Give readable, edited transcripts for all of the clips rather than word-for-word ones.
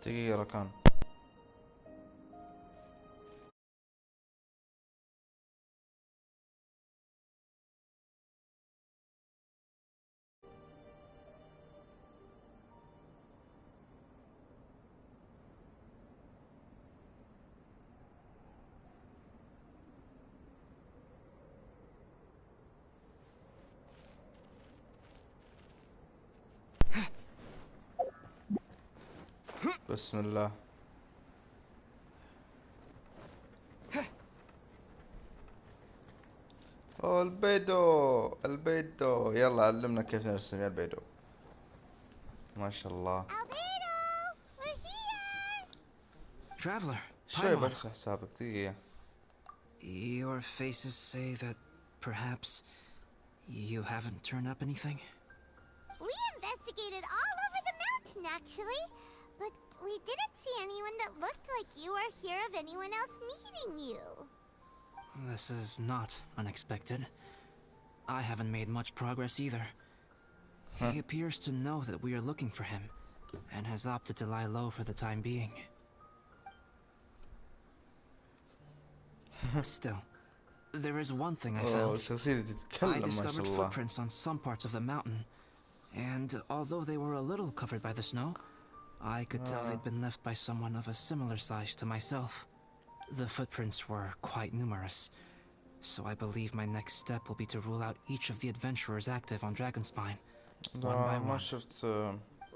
دقيقة ركان. بسم الله. اوه البيدو البيدو، يلا علمنا كيف نرسم يا البيدو. ما شاء الله. Traveler, شوي بدخل حسابك دقيقة. Your faces say that perhaps you haven't turned up anything? We investigated all over the mountain, actually. But we didn't see anyone that looked like you or hear of anyone else meeting you. This is not unexpected. I haven't made much progress either. He appears to know that we are looking for him, and has opted to lie low for the time being. Still, there is one thing I found. I discovered footprints on some parts of the mountain, and although they were a little covered by the snow, I could tell they'd been left by someone of a similar size to myself. The footprints were quite numerous, so I believe my next step will be to rule out each of the adventurers active on Dragonspine, one by one.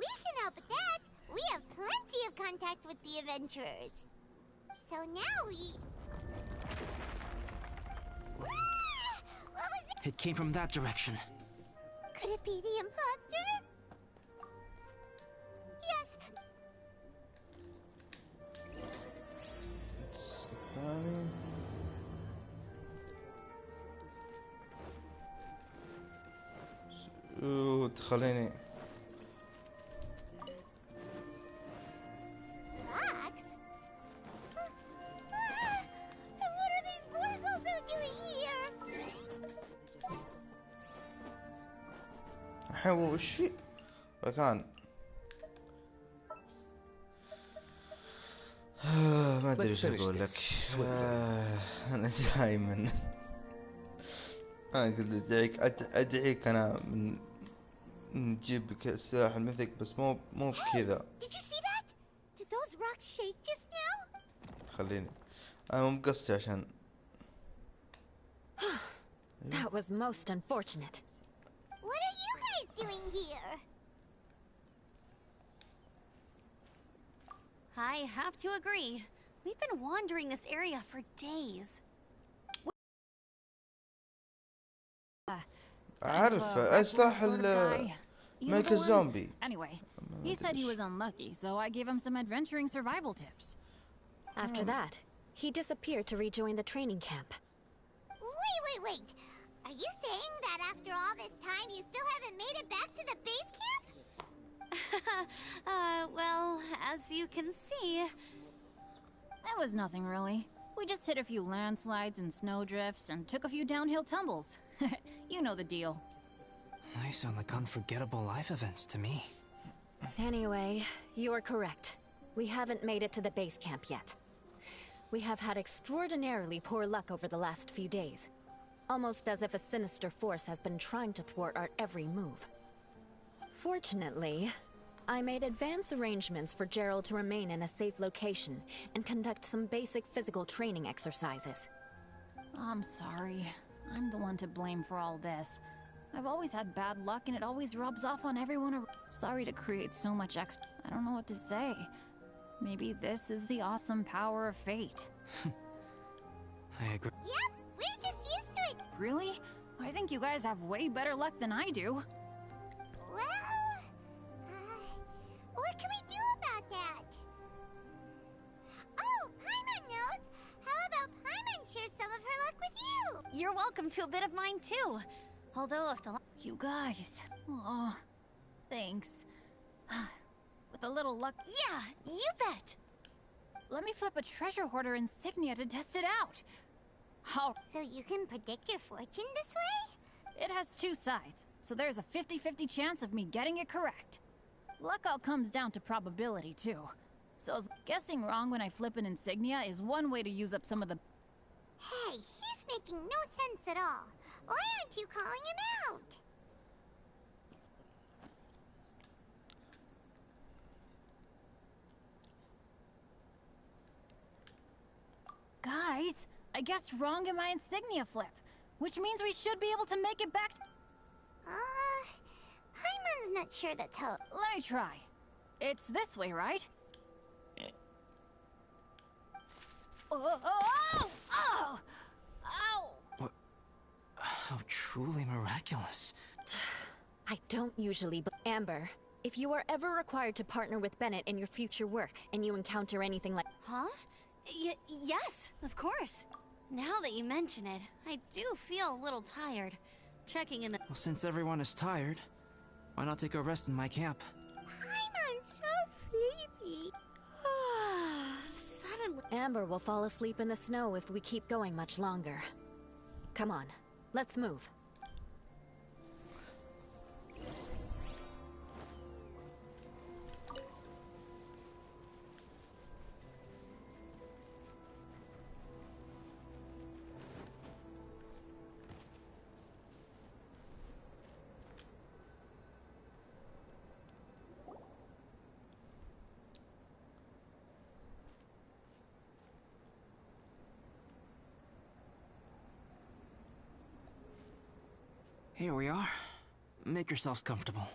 We can help with that. We have plenty of contact with the adventurers. So now we... What was it? It came from that direction. Could it be the imposter? Yes. تخليني Fox? And what are these boys also doing here? الحين وش ركان؟ ما ادري ايش اقول لك. انا دائما انا قلت ادعيك انا من نجيب سلاح المثق، بس مو بكذا. Did you see that? Did those rocks shake just now? خليني انا مو بقصدي عشان That was most unfortunate. What are you guys doing here? I have to agree. We've been wandering this area for days. عارف اسلحة ملك الزومبي. Anyway, he said he was unlucky, so I gave him some adventuring survival tips. After that, he disappeared to rejoin the training camp. Wait. Are you saying that after all this time you still haven't made it back to the base camp? Well, as you can see... That was nothing really. We just hit a few landslides and snowdrifts and took a few downhill tumbles. You know the deal. They sound like unforgettable life events to me. Anyway, you're correct. We haven't made it to the base camp yet. We have had extraordinarily poor luck over the last few days. Almost as if a sinister force has been trying to thwart our every move. Fortunately, I made advance arrangements for Gerald to remain in a safe location and conduct some basic physical training exercises. I'm sorry. I'm the one to blame for all this. I've always had bad luck and it always rubs off on everyone. Sorry to create so much extra. I don't know what to say. Maybe this is the awesome power of fate. I agree. Yep, we're just used to it. Really? I think you guys have way better luck than I do. Well, what can we do about that? Oh, Paimon knows. How about Paimon share some of her luck with you? You're welcome to a bit of mine too. Although if the... You guys. Oh, thanks. With a little luck... Yeah, you bet! Let me flip a treasure hoarder insignia to test it out. How? So you can predict your fortune this way? It has two sides, so there's a 50-50 chance of me getting it correct. Luck all comes down to probability, too. So guessing wrong when I flip an insignia is one way to use up some of the... Hey, he's making no sense at all. Why aren't you calling him out? Guys, I guess wrong in my insignia flip, which means we should be able to make it back. Paimon's not sure that's how. Let me try. It's this way, right? Oh! Oh! Oh! Ow! What? How truly miraculous. I don't usually, but Amber, if you are ever required to partner with Bennett in your future work, and you encounter anything like... Huh? Yes, of course. Now that you mention it, I do feel a little tired. Checking in the... Well, since everyone is tired, why not take a rest in my camp? Paimon's so sleepy. Suddenly... Amber will fall asleep in the snow if we keep going much longer. Come on, let's move. Here we are. Make yourselves comfortable.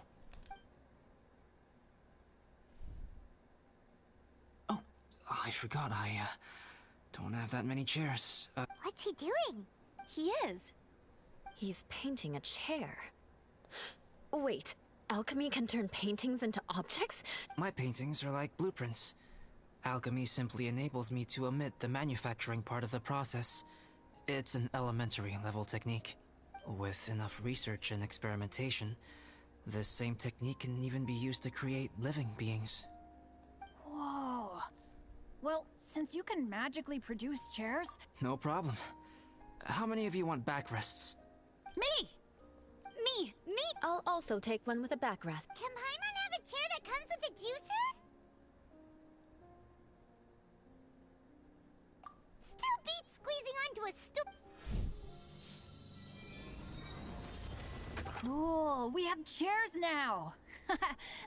Oh, I forgot I don't have that many chairs. What's he doing? He is. He's painting a chair. Wait, alchemy can turn paintings into objects? My paintings are like blueprints. Alchemy simply enables me to omit the manufacturing part of the process. It's an elementary level technique. With enough research and experimentation, this same technique can even be used to create living beings. Whoa. Well, since you can magically produce chairs... No problem. How many of you want backrests? Me! Me! I'll also take one with a backrest. Can Paimon have a chair that comes with a juicer? Still beats squeezing onto a stool. Cool, we have chairs now!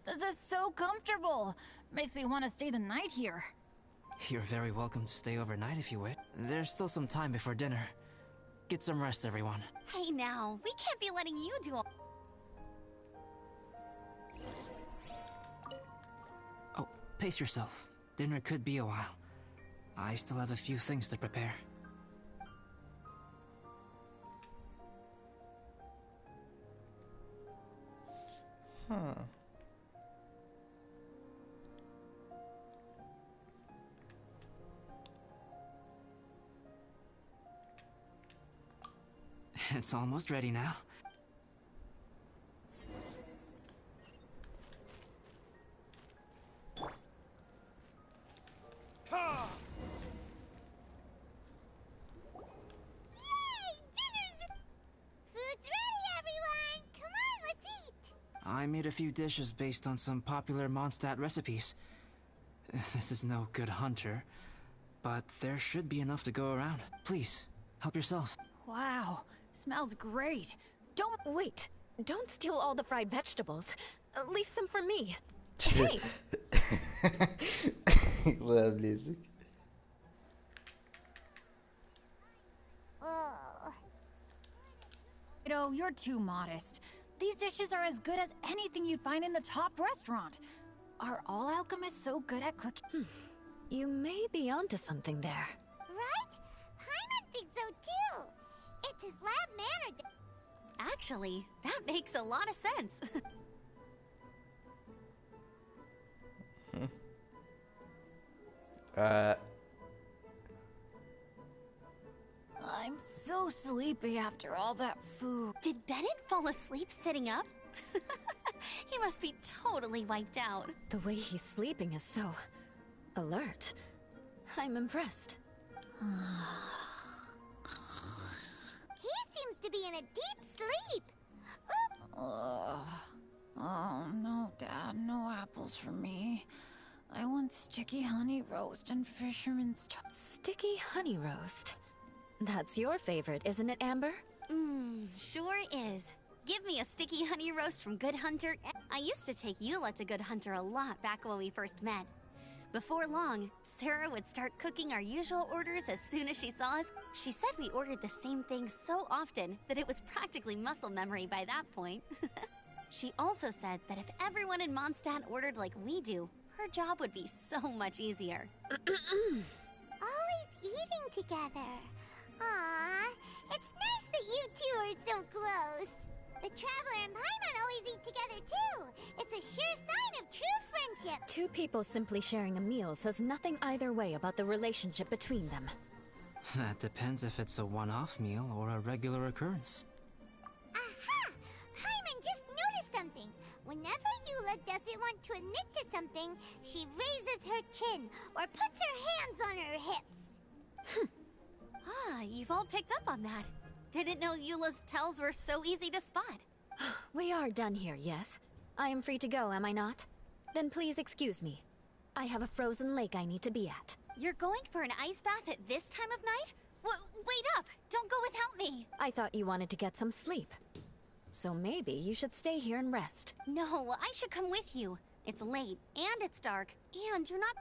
This is so comfortable! Makes me want to stay the night here. You're very welcome to stay overnight if you wish. There's still some time before dinner. Get some rest, everyone. Hey now, we can't be letting you do all... Oh, pace yourself. Dinner could be a while. I still have a few things to prepare. Huh. It's almost ready now. I made a few dishes based on some popular Mondstadt recipes. This is no good hunter, but there should be enough to go around. Please, help yourselves. Wow, smells great. Don't wait. Don't steal all the fried vegetables. Leave some for me. Hey! You're too modest. These dishes are as good as anything you'd find in a top restaurant. Are all alchemists so good at cooking? You may be onto something there. Right? Paimon thinks so too. It's his lab manner. Actually, that makes a lot of sense. I'm so sleepy after all that food. Did Bennett fall asleep sitting up? He must be totally wiped out. The way he's sleeping is so... alert. I'm impressed. He seems to be in a deep sleep. Oh no, Dad, no apples for me. I want Sticky honey roast and fisherman's Sticky honey roast. That's your favorite, isn't it, Amber? Sure is. Give me a sticky honey roast from Good Hunter. I used to take Eula to Good Hunter a lot back when we first met. Before long, Sarah would start cooking our usual orders as soon as she saw us. She said we ordered the same thing so often that it was practically muscle memory by that point. She also said that if everyone in Mondstadt ordered like we do, her job would be so much easier. Always eating together. Aww, it's nice that you two are so close. The Traveler and Paimon always eat together too. It's a sure sign of true friendship. Two people simply sharing a meal says nothing either way about the relationship between them. That depends if it's a one-off meal or a regular occurrence. Aha! Paimon just noticed something. Whenever Eula doesn't want to admit to something, she raises her chin or puts her hands on her hips. You've all picked up on that. Didn't know Eula's tells were so easy to spot. We are done here, yes? I am free to go, am I not? Then please excuse me. I have a frozen lake I need to be at. You're going for an ice bath at this time of night? Wait up! Don't go without me! I thought you wanted to get some sleep. So maybe you should stay here and rest. No, I should come with you. It's late, and it's dark, and you're not...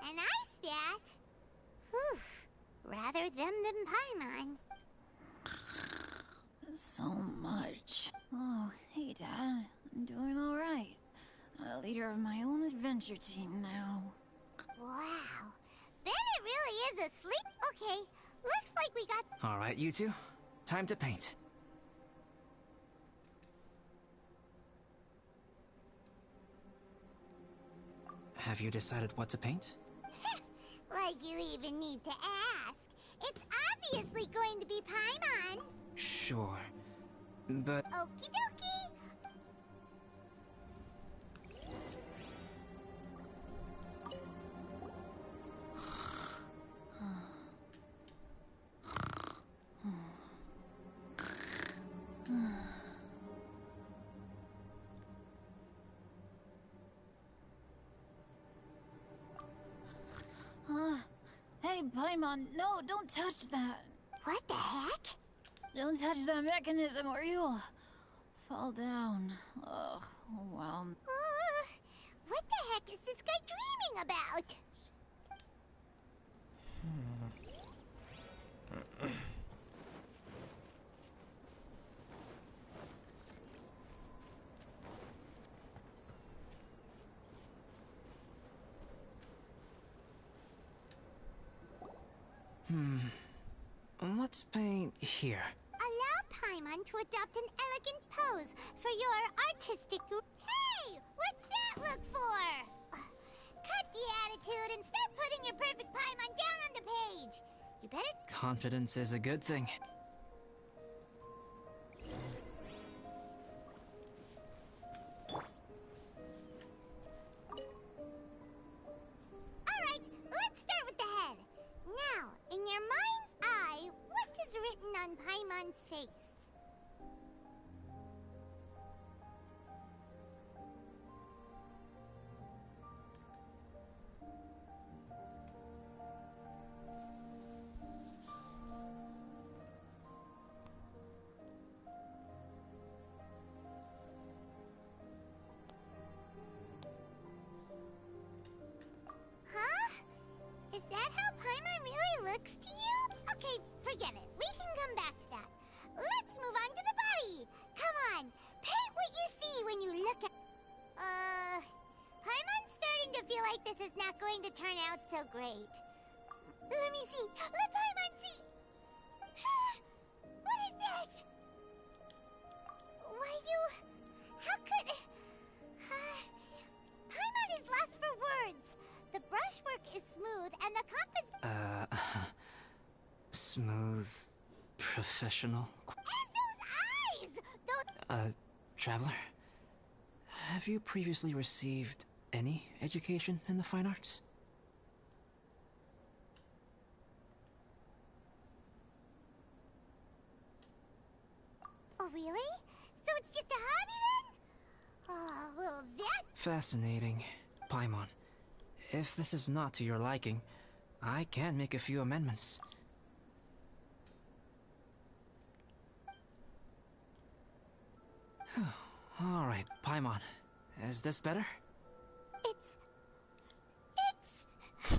An ice bath? Whew. Rather them than Paimon. So much. Oh, hey, Dad. I'm doing all right. I'm a leader of my own adventure team now. Wow. Bennett really is asleep. Okay, looks like we got... All right, you two. Time to paint. Have you decided what to paint? Like you even need to ask. It's obviously going to be Paimon. Sure. But... Okie dokie. Hey, Paimon, no, don't touch that. What the heck? Don't touch that mechanism or you'll fall down. Ugh, oh well. What the heck is this guy dreaming about? Let's paint here. Allow Paimon to adopt an elegant pose for your artistic... Hey! What's that look for? Cut the attitude and start putting your perfect Paimon down on the page. You better... Confidence is a good thing. Alright, let's start with the head. Now, in your mind's eye, what is written on Paimon's face? Huh? Is that how Paimon really looks to you? Okay, forget it. We can come back to that. Let's move on to the body. Come on, paint what you see when you look at... Paimon's starting to feel like this is not going to turn out so great. Let me see. Let Paimon see. What is that? Why you... How could... Paimon is lost for words. The brushwork is smooth and the Smooth... professional... And those eyes! Those... Traveler? Have you previously received any education in the fine arts? really? So it's just a hobby then? Oh, well that... Fascinating. Paimon, if this is not to your liking, I can make a few amendments. Alright, Paimon. Is this better? It's a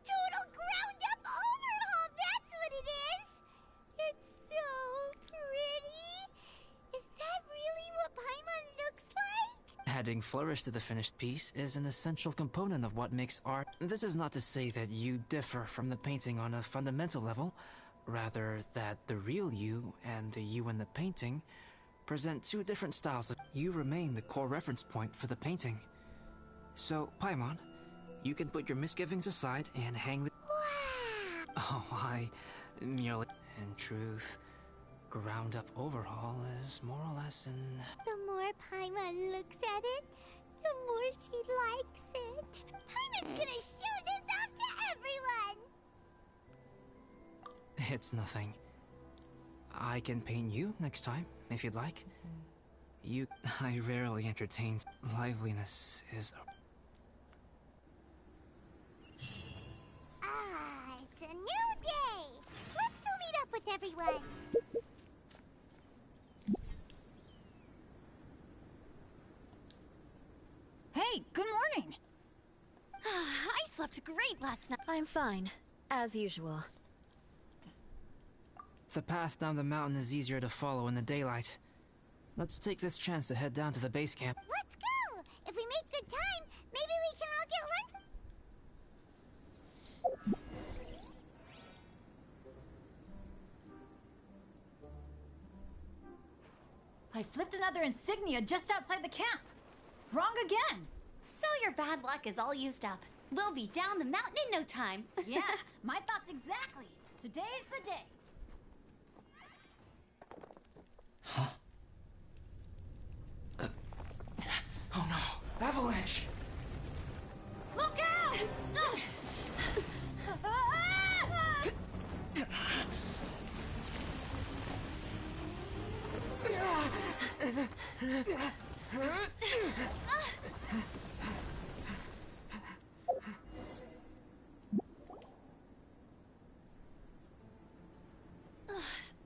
total ground-up overhaul, that's what it is! It's so pretty! Is that really what Paimon looks like? Adding flourish to the finished piece is an essential component of what makes art. This is not to say that you differ from the painting on a fundamental level, rather that the real you and the you in the painting present two different styles of... You remain the core reference point for the painting. So, Paimon, you can put your misgivings aside and hang the... Wow! Oh, I merely... In truth, ground-up overhaul is more or less in... The more Paimon looks at it, the more she likes it. Paimon's gonna show this off to everyone! It's nothing. I can paint you next time, if you'd like. I rarely entertain... Liveliness is... Ah, it's a new day! Let's go meet up with everyone! Hey, good morning! I slept great last night. I'm fine, as usual. The path down the mountain is easier to follow in the daylight. Let's take this chance to head down to the base camp. Let's go! If we make good time, maybe we can all get lunch. I flipped another insignia just outside the camp. Wrong again. So your bad luck is all used up. We'll be down the mountain in no time. Yeah, my thoughts exactly. Today's the day. Huh? Oh no! Avalanche! Look out!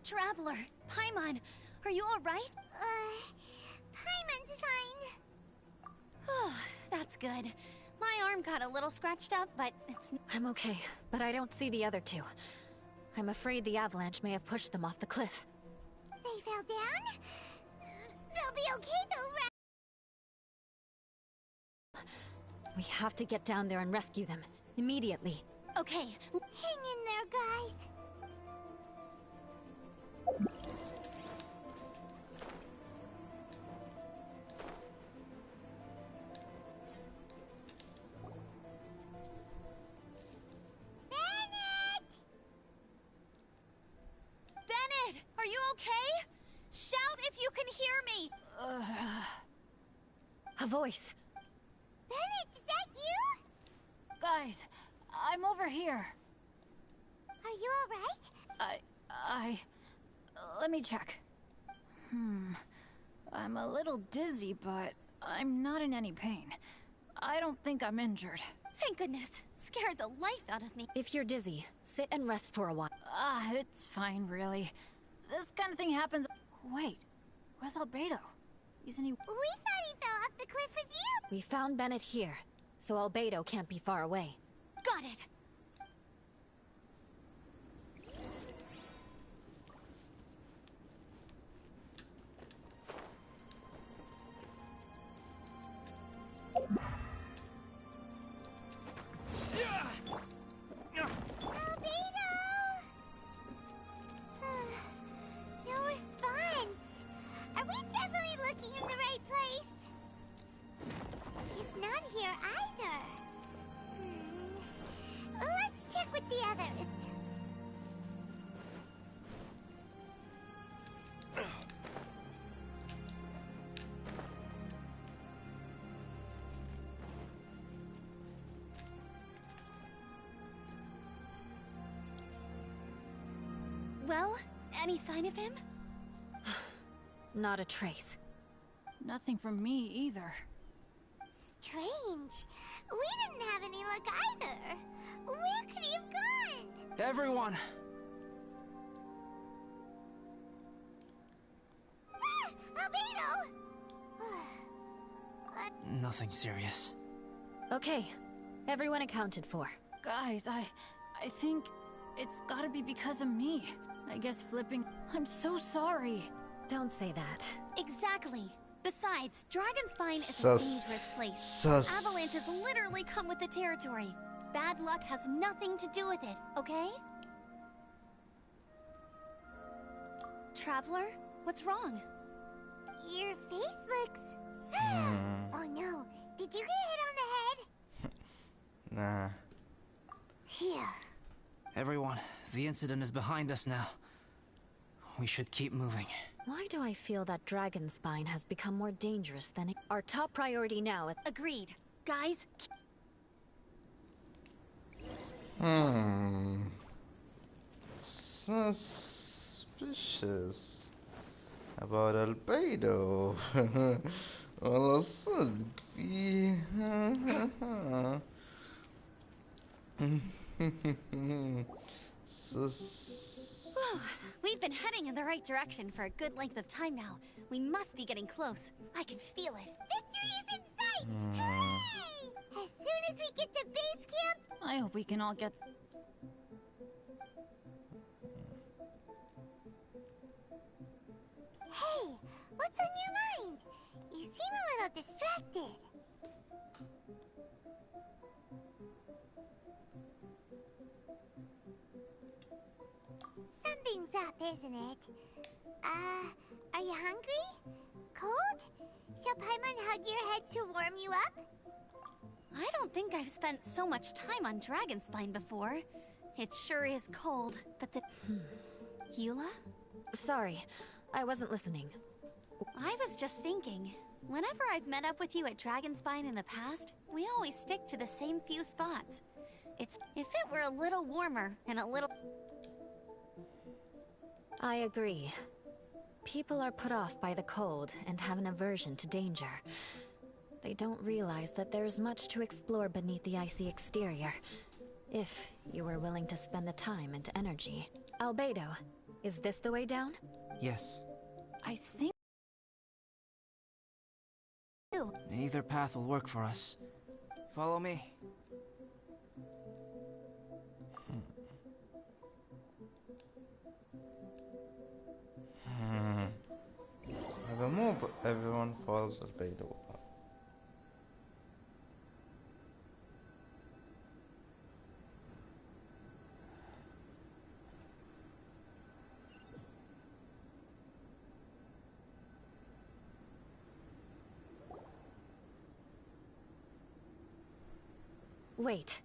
Traveler, Paimon, are you all right? Paimon's fine. Oh, that's good. My arm got a little scratched up, but it's... I'm okay, but I don't see the other two. I'm afraid the avalanche may have pushed them off the cliff. They fell down? They'll be okay though, right? We have to get down there and rescue them. Immediately. Okay. Hang in there, guys. Bennett, are you okay? Shout if you can hear me! A voice. Bennett, is that you? Guys, I'm over here. Are you alright? Let me check. I'm a little dizzy, but I'm not in any pain. I don't think I'm injured. Thank goodness. Scared the life out of me. If you're dizzy, sit and rest for a while. It's fine, really. This kind of thing happens... Wait, where's Albedo? Isn't he... We thought he fell off the cliff with you. We found Bennett here, so Albedo can't be far away. Got it. No response. Are we definitely looking in the right place? He's not here either. Let's check with the others. Well, any sign of him? Not a trace. Nothing from me either. Strange. We didn't have any luck either. Where could he have gone? Everyone! Albedo! Nothing serious. Okay, everyone accounted for. Guys, I think it's gotta be because of me. I guess flipping... I'm so sorry. Don't say that. Exactly. Besides, Dragonspine is a dangerous place. Avalanches literally come with the territory. Bad luck has nothing to do with it, okay? Traveler, what's wrong? Your face looks... Oh no, did you get hit on the head? Nah. Here. Everyone, the incident is behind us now. We should keep moving. Why do I feel that Dragonspine has become more dangerous than it? Our top priority now is... Agreed. Guys... Suspicious about Albedo. والله صدق فيها. We've been heading in the right direction for a good length of time now. We must be getting close. I can feel it. Victory is in sight! Hooray! As soon as we get to base camp... I hope we can all get... Hey, what's on your mind? You seem a little distracted. Something's up, isn't it? Are you hungry? Cold? Shall Paimon hug your head to warm you up? I don't think I've spent so much time on Dragonspine before. It sure is cold, but the... Eula? Sorry, I wasn't listening. I was just thinking. Whenever I've met up with you at Dragonspine in the past, we always stick to the same few spots. If it were a little warmer and a little... I agree. People are put off by the cold and have an aversion to danger. They don't realize that there's much to explore beneath the icy exterior, if you were willing to spend the time and energy. Albedo, is this the way down? Yes. I think... Either path will work for us. Follow me. Everyone follows Albedo. Wait.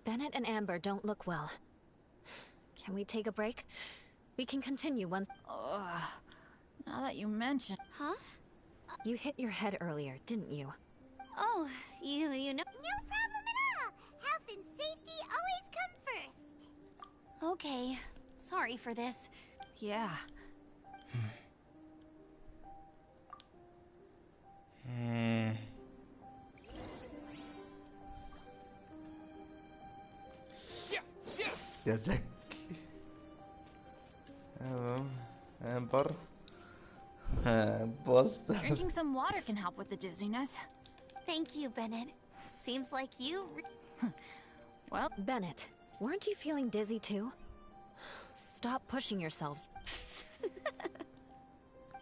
Bennett and Amber don't look well. Can we take a break? We can continue once... Now that you mention... Huh? You hit your head earlier, didn't you? Oh, you know... No problem at all! Health and safety always come first! Okay. Sorry for this. Yeah. يا زكي. Amber. Drinking some water can help with the dizziness. Thank you, Bennett. Seems like you... Well... Bennett, weren't you feeling dizzy too? Stop pushing yourselves.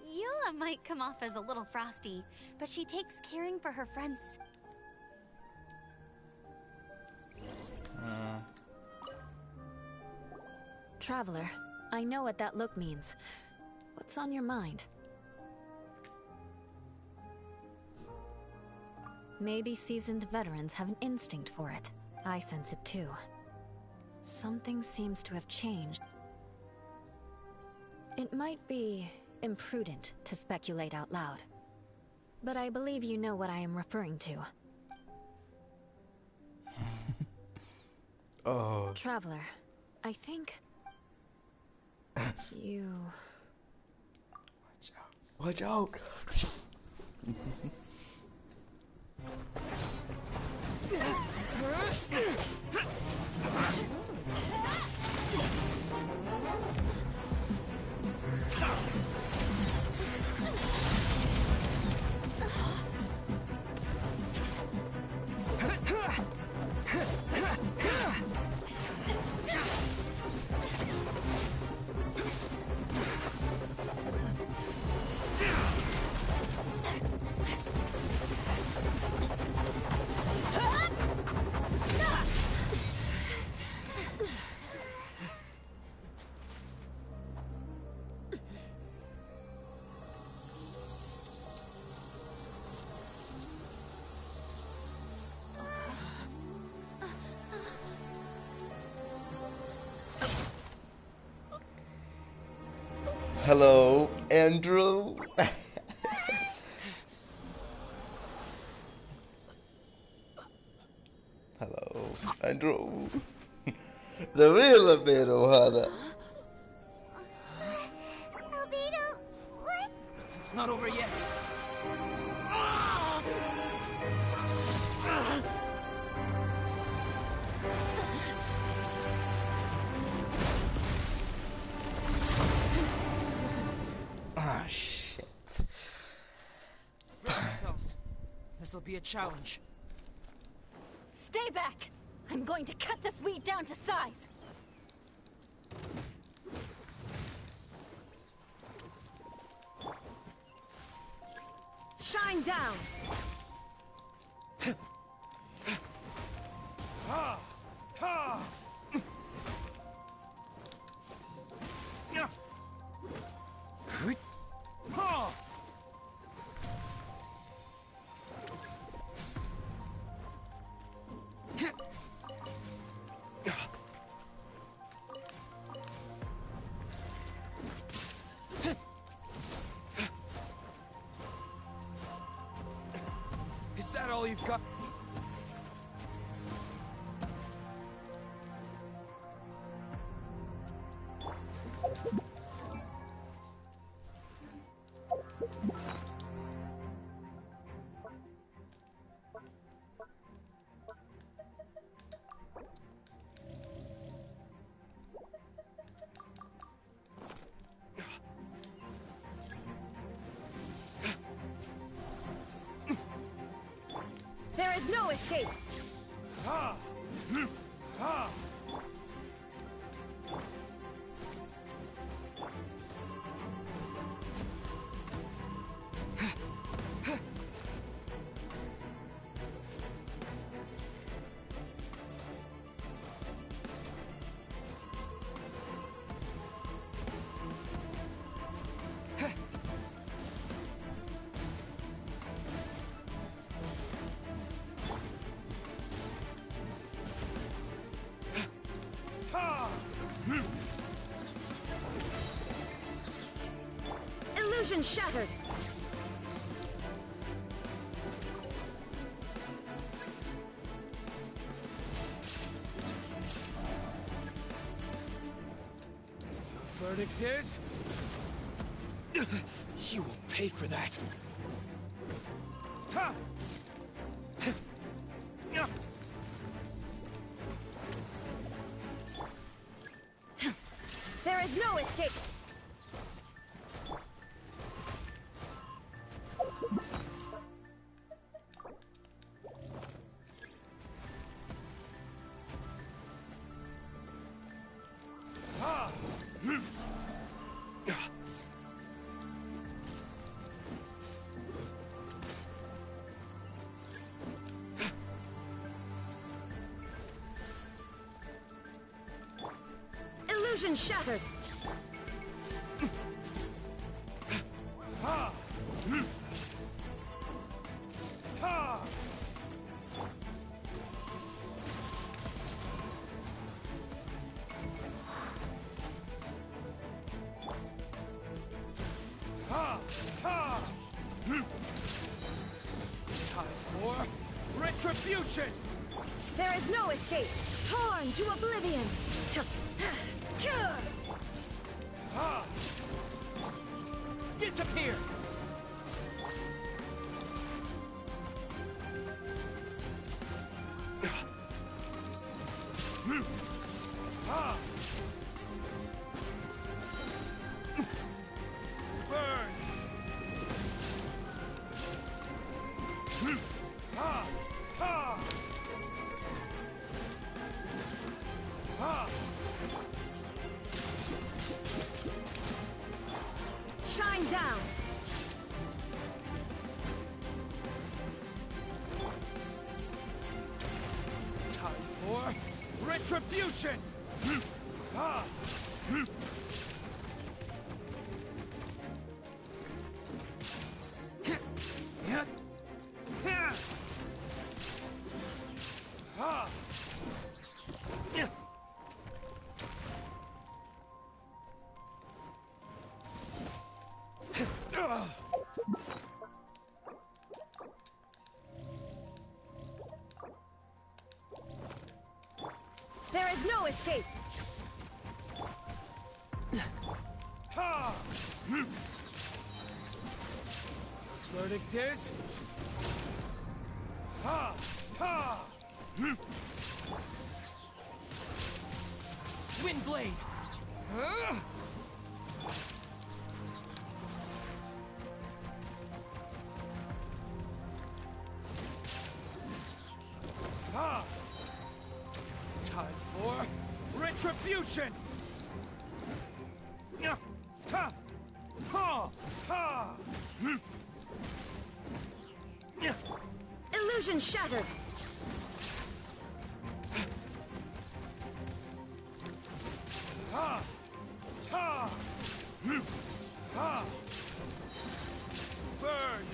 Eula might come off as a little frosty, but she takes caring for her friends... Traveler, I know what that look means. What's on your mind? Maybe seasoned veterans have an instinct for it. I sense it too. Something seems to have changed. It might be imprudent to speculate out loud, but I believe you know what I am referring to. Oh. Traveler, I think you... Watch out! Hello, Andrew. Hello, Andrew. The real Albedo هذا. Albedo, what? It's not over yet. Ah, shit. Brace yourselves. This'll be a challenge. Stay back! I'm going to cut this weed down to size! Shine down! Is that all you've got? There is no escape! Illusion shattered! Verdict is... You will pay for that. There is no escape! Illusion shattered! Time for retribution! There is no escape! Torn to oblivion! Disappear! Shine down! Time for retribution! There is no escape! Verdict is... Windblade! Time for retribution! Illusion shattered! Burn!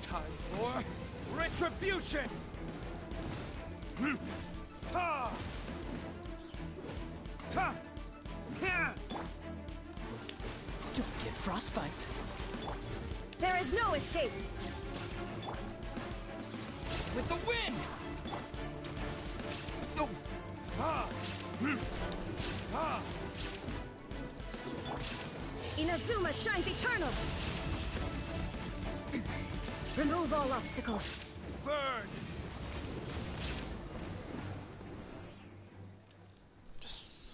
Time for retribution! Don't get frostbite. There is no escape! With the wind! Inazuma shines eternal! Remove all obstacles. Burn!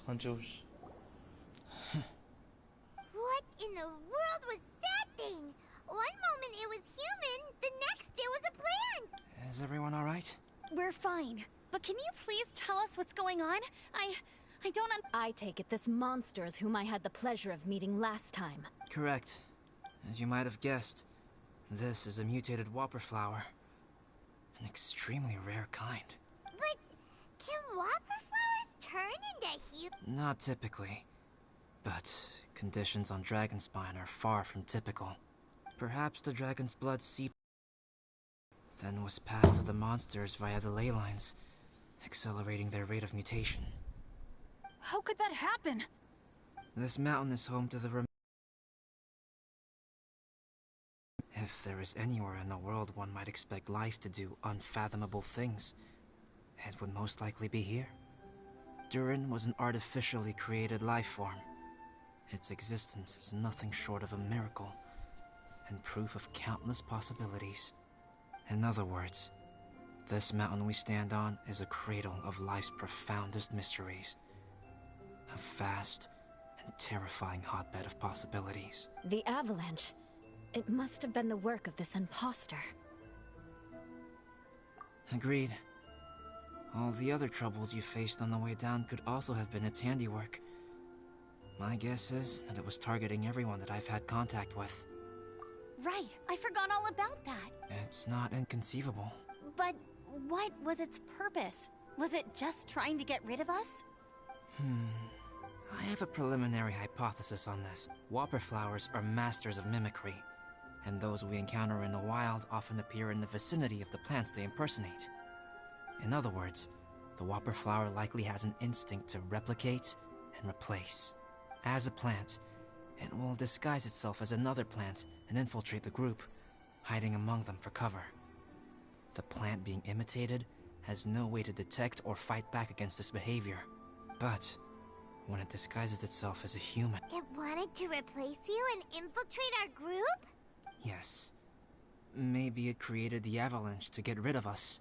هنشوف. What in the world was that thing? One moment it was human, the next it was a plant! Is everyone alright? We're fine. But can you please tell us what's going on? I don't I take it this monster is whom I had the pleasure of meeting last time. Correct. As you might have guessed, this is a mutated whopper flower. An extremely rare kind. But can whopper flowers turn into human? Not typically. But conditions on Dragonspine are far from typical. Perhaps the dragon's blood seeped, then was passed to the monsters via the ley lines, accelerating their rate of mutation. How could that happen? This mountain is home to the If there is anywhere in the world one might expect life to do unfathomable things, it would most likely be here. Durin was an artificially created life form. Its existence is nothing short of a miracle, and proof of countless possibilities. In other words, this mountain we stand on is a cradle of life's profoundest mysteries. A vast and terrifying hotbed of possibilities. The avalanche. It must have been the work of this imposter. Agreed. All the other troubles you faced on the way down could also have been its handiwork. My guess is that it was targeting everyone that I've had contact with. Right, I forgot all about that. It's not inconceivable. But what was its purpose? Was it just trying to get rid of us? I have a preliminary hypothesis on this. Whopper flowers are masters of mimicry, and those we encounter in the wild often appear in the vicinity of the plants they impersonate. In other words, the whopper flower likely has an instinct to replicate and replace. As a plant, it will disguise itself as another plant and infiltrate the group, hiding among them for cover. The plant being imitated has no way to detect or fight back against this behavior. But when it disguises itself as a human... It wanted to replace you and infiltrate our group? Yes. Maybe it created the avalanche to get rid of us.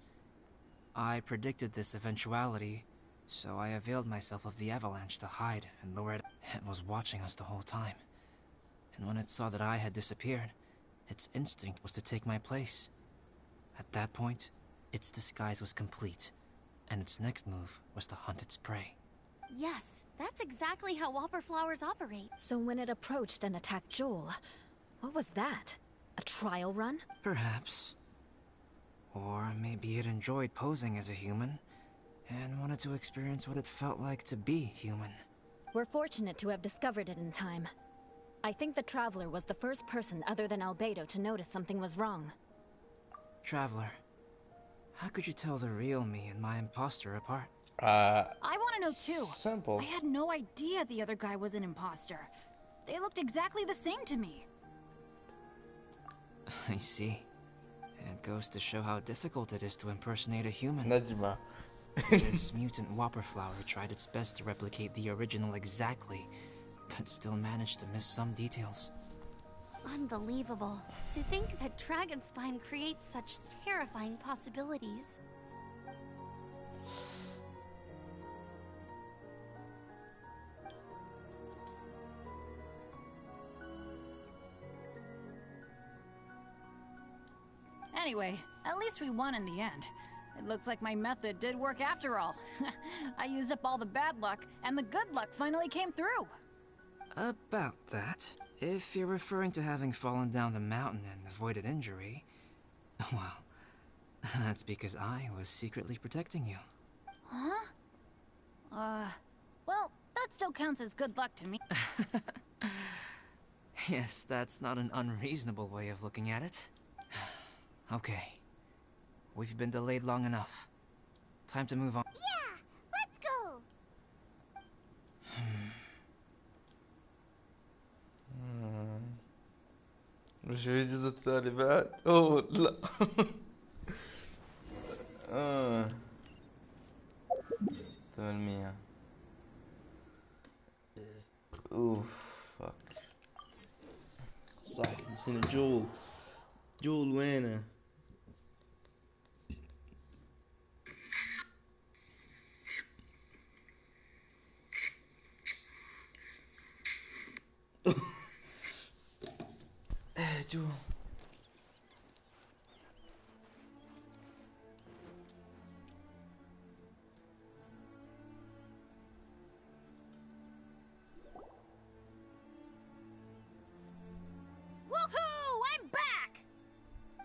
I predicted this eventuality, so I availed myself of the avalanche to hide and lure it. It was watching us the whole time. And when it saw that I had disappeared, its instinct was to take my place. At that point, its disguise was complete, and its next move was to hunt its prey. Yes, that's exactly how whopper flowers operate. So when it approached and attacked Joel, what was that? A trial run? Perhaps. Or maybe it enjoyed posing as a human, and wanted to experience what it felt like to be human. We're fortunate to have discovered it in time. I think the Traveler was the first person other than Albedo to notice something was wrong. Traveler, how could you tell the real me and my imposter apart? I want to know too. Simple. I had no idea the other guy was an imposter. They looked exactly the same to me. I see. It goes to show how difficult it is to impersonate a human. Najma. This mutant whopper flower tried its best to replicate the original exactly, but still managed to miss some details. Unbelievable. To think that Dragonspine creates such terrifying possibilities. Anyway, at least we won in the end. It looks like my method did work after all. I used up all the bad luck, and the good luck finally came through. About that, if you're referring to having fallen down the mountain and avoided injury, well, that's because I was secretly protecting you. Huh? Well, that still counts as good luck to me. Yes, that's not an unreasonable way of looking at it. Okay. We've been delayed long enough. Time to move on. Yeah, let's go. مش الجزء الثاني بعد؟ اوه لا. 800. اوف فك. صح نسينا جول. جول وينه؟ جول. Woohoo! I'm back!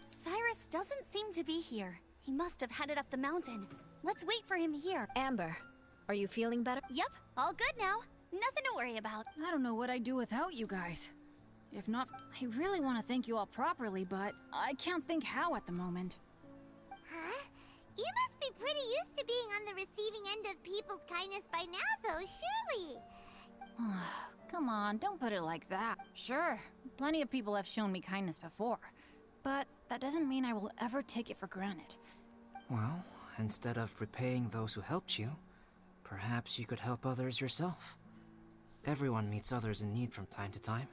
Cyrus doesn't seem to be here. He must have headed up the mountain. Let's wait for him here. Amber, are you feeling better? Yep, all good now. Nothing to worry about. I don't know what I'd do without you guys. If not, I really want to thank you all properly, but I can't think how at the moment. Huh? You must be pretty used to being on the receiving end of people's kindness by now, though, surely. Come on, don't put it like that. Sure, plenty of people have shown me kindness before, but that doesn't mean I will ever take it for granted. Well, instead of repaying those who helped you, perhaps you could help others yourself. Everyone meets others in need from time to time.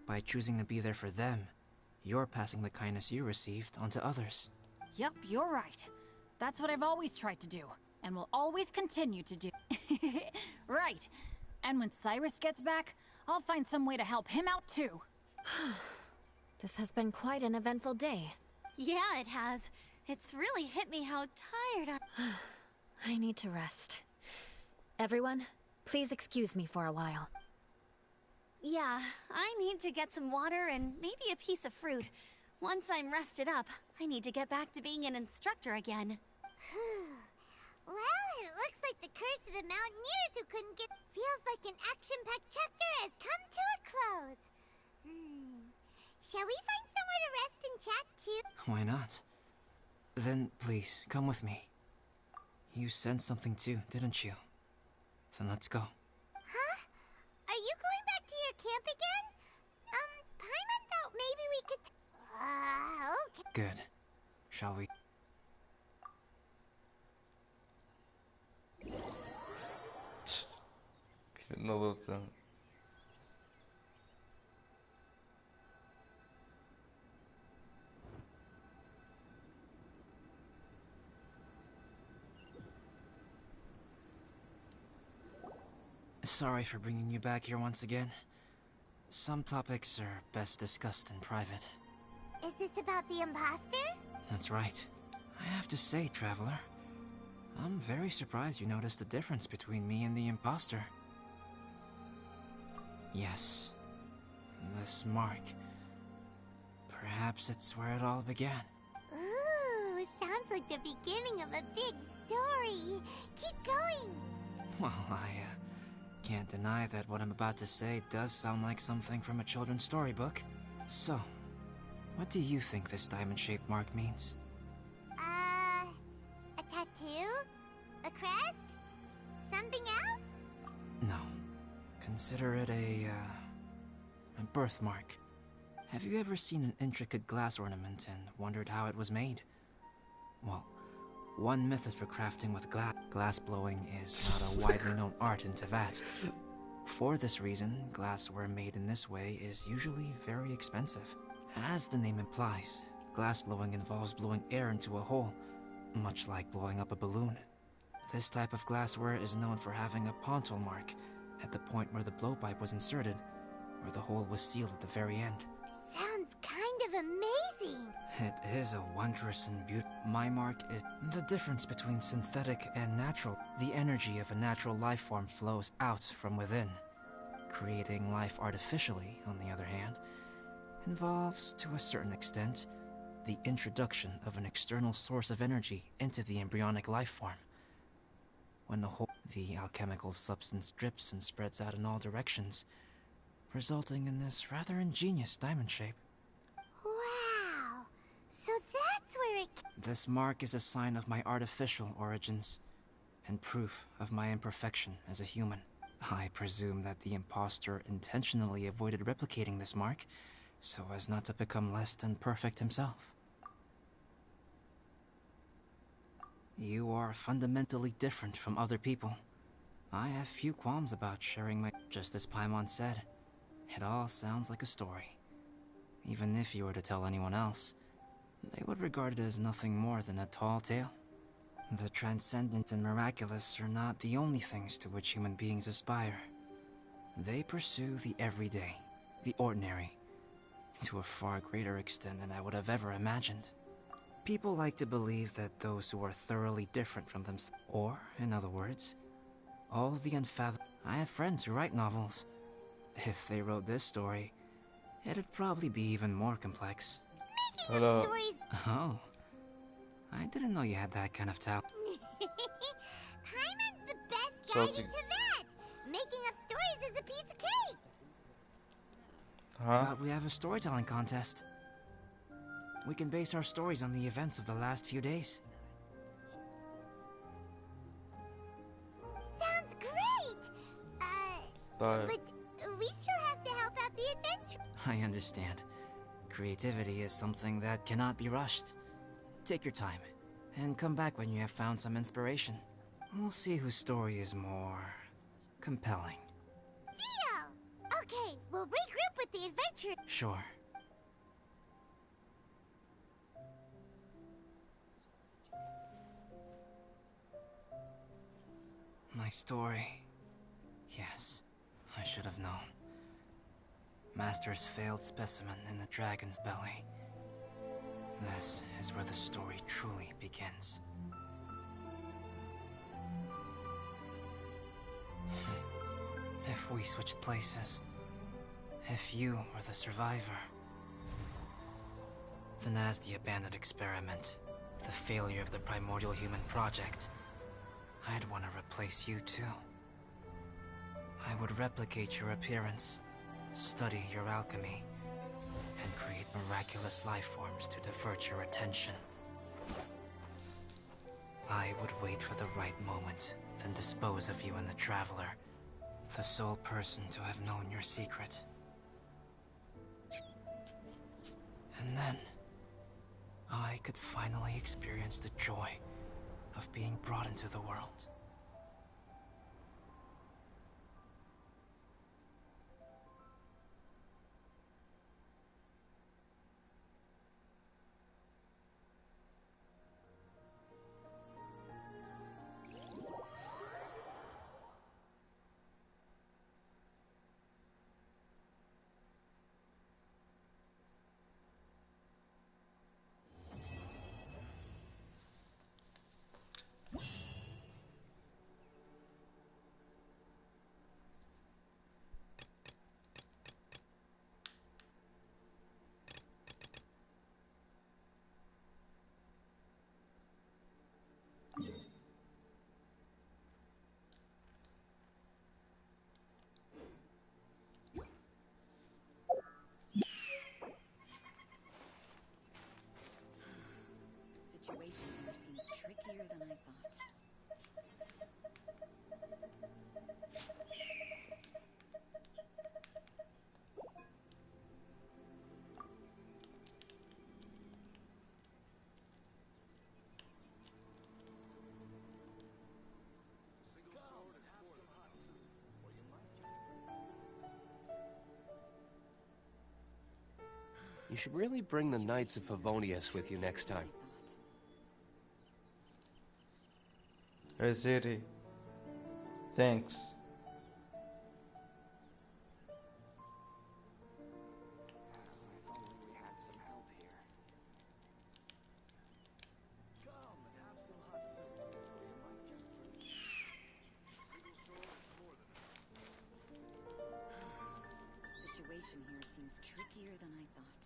By choosing to be there for them, you're passing the kindness you received onto others. Yep, you're right. That's what I've always tried to do, and will always continue to do. Right. And when Cyrus gets back, I'll find some way to help him out too. This has been quite an eventful day. Yeah, it has. It's really hit me how tired I need to rest. Everyone, please excuse me for a while. Yeah, I need to get some water and maybe a piece of fruit. Once I'm rested up, I need to get back to being an instructor again. Well, it looks like the curse of the mountaineers who couldn't get... Feels like an action-packed chapter has come to a close. Shall we find somewhere to rest and chat too? Why not? Then, please, come with me. You sensed something too, didn't you? Then let's go. Huh? Are you going back to your camp again? Paimon thought maybe we could... okay. Good. Shall we? نظرته. Sorry for bringing you back here once again. Some topics are best discussed in private. Is this about the imposter? That's right. I have to say, Traveler, I'm very surprised you noticed the difference between me and the imposter. Yes. This mark. Perhaps it's where it all began. Ooh, sounds like the beginning of a big story. Keep going. Well, I can't deny that what I'm about to say does sound like something from a children's storybook. So, what do you think this diamond-shaped mark means? A tattoo? A crest? Something else? No. Consider it a birthmark. Have you ever seen an intricate glass ornament and wondered how it was made? Well, one method for crafting with glass blowing is not a widely known art in Teyvat. For this reason, glassware made in this way is usually very expensive. As the name implies, glass blowing involves blowing air into a hole, much like blowing up a balloon. This type of glassware is known for having a pontil mark at the point where the blowpipe was inserted, where the hole was sealed at the very end. Sounds kind of amazing. It is a wondrous and beautiful. My mark is the difference between synthetic and natural. The energy of a natural life form flows out from within. Creating life artificially, on the other hand, involves, to a certain extent, the introduction of an external source of energy into the embryonic life form. When the alchemical substance drips and spreads out in all directions, resulting in this rather ingenious diamond shape. Wow! So that's where it... This mark is a sign of my artificial origins, and proof of my imperfection as a human. I presume that the imposter intentionally avoided replicating this mark, so as not to become less than perfect himself. You are fundamentally different from other people. I have few qualms about sharing my... Just as Paimon said, it all sounds like a story. Even if you were to tell anyone else, they would regard it as nothing more than a tall tale. The transcendent and miraculous are not the only things to which human beings aspire. They pursue the everyday, the ordinary, to a far greater extent than I would have ever imagined. People like to believe that those who are thoroughly different from themselves, or, in other words, all the unfathomable... I have friends who write novels. If they wrote this story, it'd probably be even more complex. Making up stories... Oh. I didn't know you had that kind of talent. Paimon's the best guide in Teyvat! Making up stories is a piece of cake! But we have a storytelling contest. We can base our stories on the events of the last few days. Sounds great! But we still have to help out the adventure. I understand. Creativity is something that cannot be rushed. Take your time, and come back when you have found some inspiration. We'll see whose story is more... compelling. Deal! Okay, we'll regroup with the adventure. Sure. My story... Yes, I should have known. Master's failed specimen in the dragon's belly. This is where the story truly begins. If we switched places, if you were the survivor, then as the abandoned experiment, the failure of the primordial human project, I'd want to replace you too. I would replicate your appearance, study your alchemy, and create miraculous life forms to divert your attention. I would wait for the right moment, then dispose of you and the Traveler. The sole person to have known your secret. And then, I could finally experience the joy of being brought into the world. The situation here seems trickier than I thought. You should really bring the Knights of Favonius with you next time. Hey Siri. Thanks. If only we had some help here. Come and have some hot soup, or you might just freeze. Single sword is more than enough. The situation here seems trickier than I thought.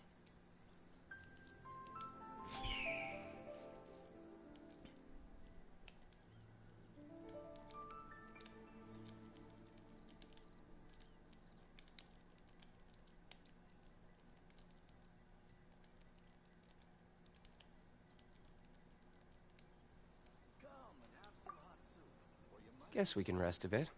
Guess we can rest a bit.